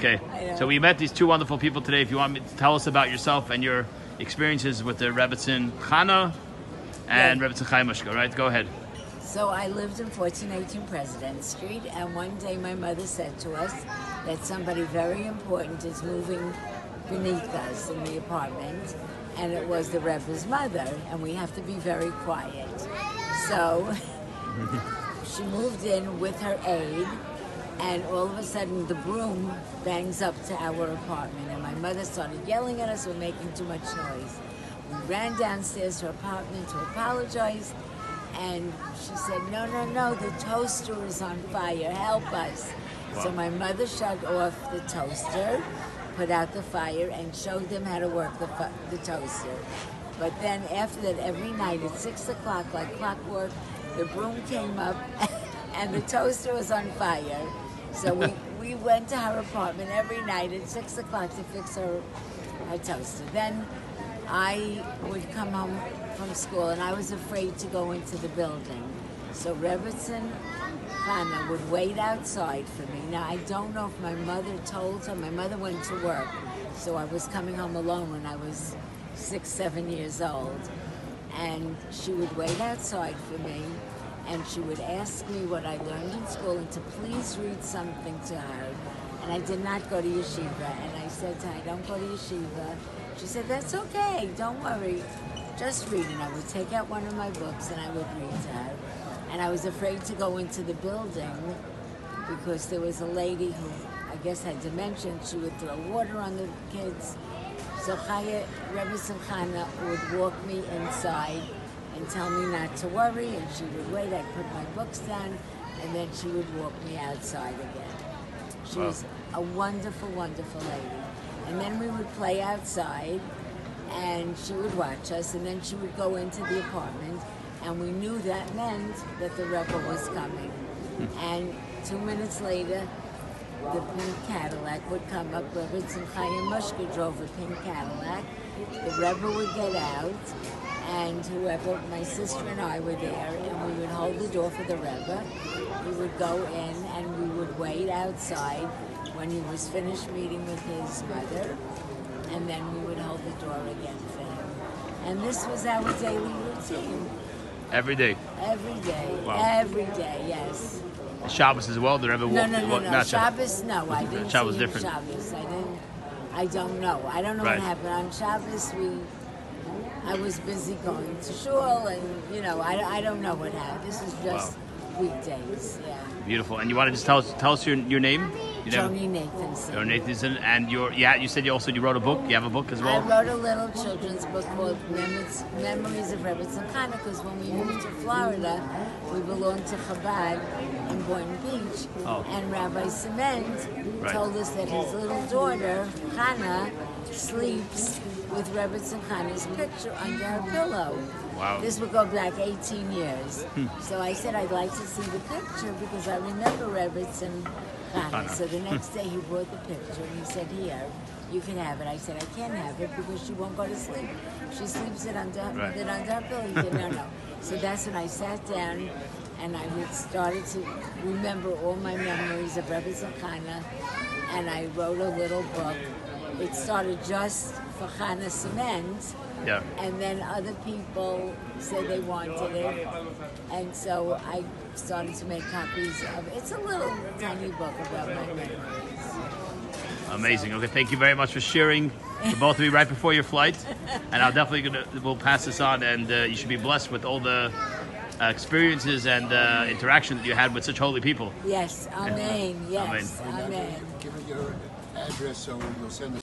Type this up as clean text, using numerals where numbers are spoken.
Okay. So we met these two wonderful people today. If you want me to tell us about yourself and your experiences with the Rebbetzin Chana and Rebbetzin Chaim Mushka, right? Go ahead. So I lived in 1418 President Street, and one day my mother said to us that somebody very important is moving beneath us in the apartment, and it was the Rebbe's mother, and we have to be very quiet. So she moved in with her aide, and all of a sudden the broom bangs up to our apartment, and my mother started yelling at us, we're making too much noise. We ran downstairs to her apartment to apologize, and she said, no, the toaster is on fire, help us. Wow. So my mother shut off the toaster, put out the fire, and showed them how to work the toaster. But then after that, every night at 6 o'clock, like clockwork, the broom came up and the toaster was on fire. So we went to her apartment every night at 6 o'clock to fix her toaster. Then I would come home from school and I was afraid to go into the building. So Rebbetzin Chana would wait outside for me. Now I don't know if my mother told her. My mother went to work, so I was coming home alone when I was 6, 7 years old. And she would wait outside for me, and she would ask me what I learned in school and to please read something to her. And I did not go to yeshiva, and I said to her, I don't go to yeshiva. She said, that's okay, don't worry, just read. And I would take out one of my books and I would read to her. And I was afraid to go into the building because there was a lady who I guess had dementia, and she would throw water on the kids. So Chaya Rebbetzin Chana would walk me inside and tell me not to worry, and she would wait. I'd put my books down, and then she would walk me outside again. She was a wonderful, wonderful lady. And then we would play outside, and she would watch us, and then she would go into the apartment, and we knew that meant that the Rebbe was coming. And 2 minutes later, the pink Cadillac would come up. Rebbetzin Chaim Mushka drove a pink Cadillac. The Rebbe would get out, and whoever, my sister and I were there, and we would hold the door for the Rebbe. We would go in, and we would wait outside when he was finished meeting with his mother, and then we would hold the door again for him. And this was our daily routine. Every day? Every day. Wow. Every day, yes. Shabbos as well? Did Rebbe walk? No. Shabbos, no. I didn't Shabbos see him different. Shabbos. I don't know. I don't know what happened. On Shabbos, I was busy going to shul, and, I don't know what happened. This is just weekdays, yeah. Beautiful. And you want to just tell us your name? Joni Nathanson. Joni Nathanson. And you said you wrote a book. You have a book as well? I wrote a little children's book called Memories of Rebbetzin Chana, because when we moved to Florida, we belonged to Chabad in Boynton Beach. Oh. And Rabbi Cement told us that his little daughter, Chana, sleeps with Rebbetzin Chana's picture under her pillow. Wow. This would go back 18 years. So I said I'd like to see the picture because I remember Rebbetzin Chana. So the next day he brought the picture and he said, here, you can have it. I said, I can't have it because she won't go to sleep. She sleeps it under her pillow. He said, no. So that's when I sat down and I started to remember all my memories of Rebbetzin Chana, and I wrote a little book. It started just for Chana Cement, and then other people said they wanted it, and so I started to make copies of it. It's a little tiny book about my memories. Amazing. Okay, thank you very much for sharing for both of you right before your flight, and I'll definitely we'll pass this on, and you should be blessed with all the experiences and interaction that you had with such holy people. Yes, amen. Yes, amen. Give me your address so you'll send